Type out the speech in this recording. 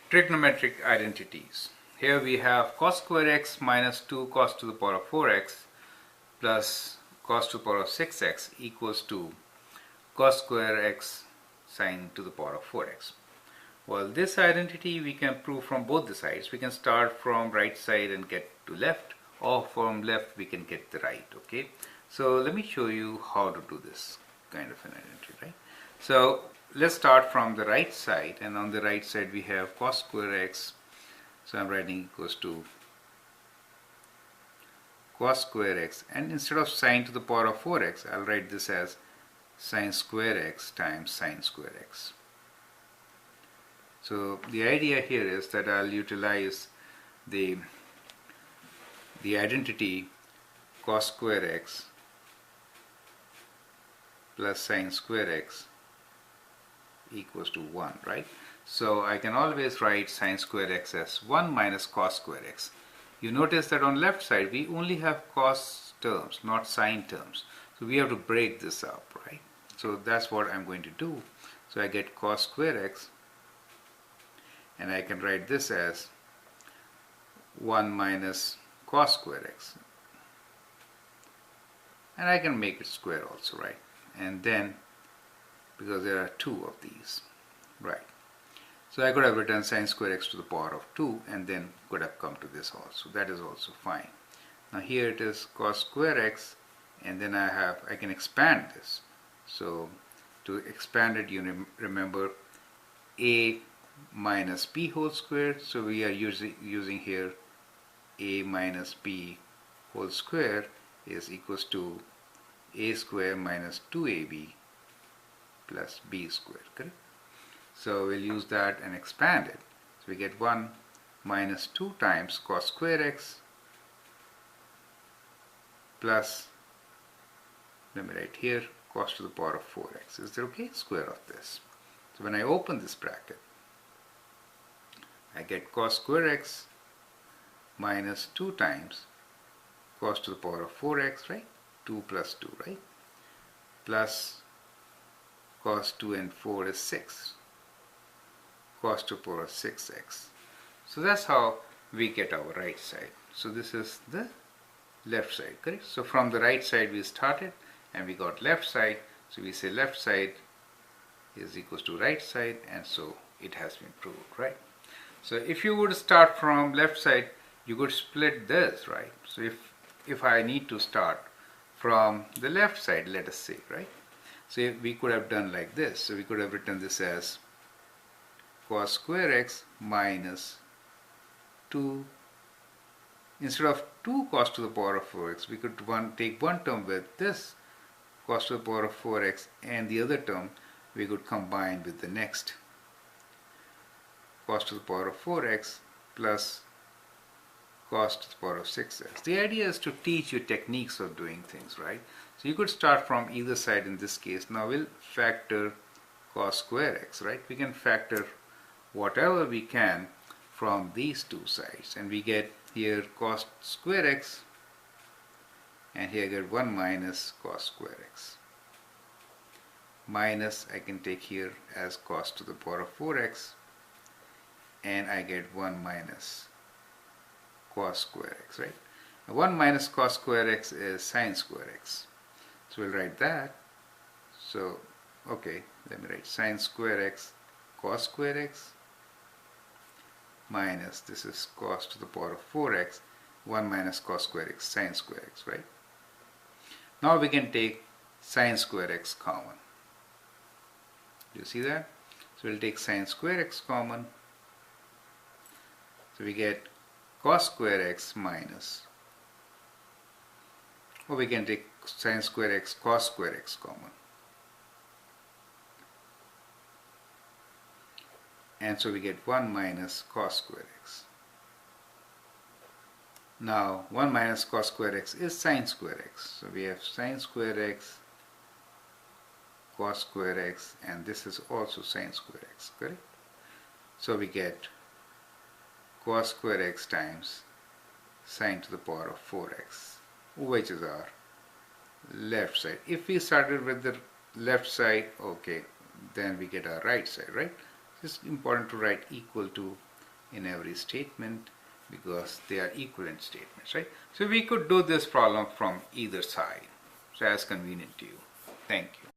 Trigonometric identities. Here we have cos square x minus 2 cos to the power of 4x plus cos to the power of 6x equals to cos square x sine to the power of 4x. Well, this identity we can prove from both the sides. We can start from right side and get to left, or from left we can get the right. Okay, so let me show you how to do this kind of an identity, right? So let's start from the right side, and on the right side we have cos square x. So I'm writing equals to cos square x, and instead of sine to the power of 4x, I'll write this as sine square x times sine square x. So the idea here is that I'll utilize the identity cos square x plus sine square x equals to 1, right? So I can always write sine square x as 1 minus cos square x. You notice that on left side we only have cos terms, not sine terms. So we have to break this up, right? So that's what I'm going to do. So I get cos square x, and I can write this as 1 minus cos square x. And I can make it square also, right? And then, because there are two of these, right? So I could have written sine square x to the power of 2 and then could have come to this also. That is also fine. Now here it is cos square x, and then I can expand this. So to expand it, you remember a minus b whole square. So we are using here a minus b whole square is equals to a square minus 2ab plus b square, correct? So we'll use that and expand it. So we get 1 minus 2 times cos square x plus, let me write here, cos to the power of 4x. Is that okay? Square of this. So when I open this bracket, I get cos square x minus 2 times cos to the power of 4x, right? 2 plus 2, right? Plus cos 2 and 4 is 6. Cos to the power of 6x. So that's how we get our right side. So this is the left side, correct? So from the right side we started and we got left side. So we say left side is equals to right side, and so it has been proved, right? So if you would start from left side, you could split this, right? So if I need to start from the left side, let us say, right? So we could have done like this. So we could have written this as cos square x minus 2. Instead of 2 cos to the power of 4x, we could take one term with this cos to the power of 4x, and the other term we could combine with the next cos to the power of 4x plus cos to the power of 6x. The idea is to teach you techniques of doing things, right? So you could start from either side in this case. Now we'll factor cos square x, right? We can factor whatever we can from these two sides, and we get here cos square x, and here I get 1 minus cos square x. Minus I can take here as cos to the power of 4x, and I get 1 minus cos square x, right? Now 1 minus cos square x is sine square x. So we'll write that. So, okay, let me write sine square x cos square x minus, this is cos to the power of 4x, 1 minus cos square x sine square x, right? Now we can take sine square x common. Do you see that? So we'll take sine square x common. So we get cos square x minus, or we can take sine square x cos square x common. And so we get 1 minus cos square x. Now 1 minus cos square x is sine square x. So we have sine square x, cos square x, and this is also sine square x, correct? So we get cos square x times sine to the power of 4x, which is our left side. If we started with the left side, okay, then we get our right side, right? It's important to write equal to in every statement because they are equivalent statements, right? So we could do this problem from either side. So as convenient to you. Thank you.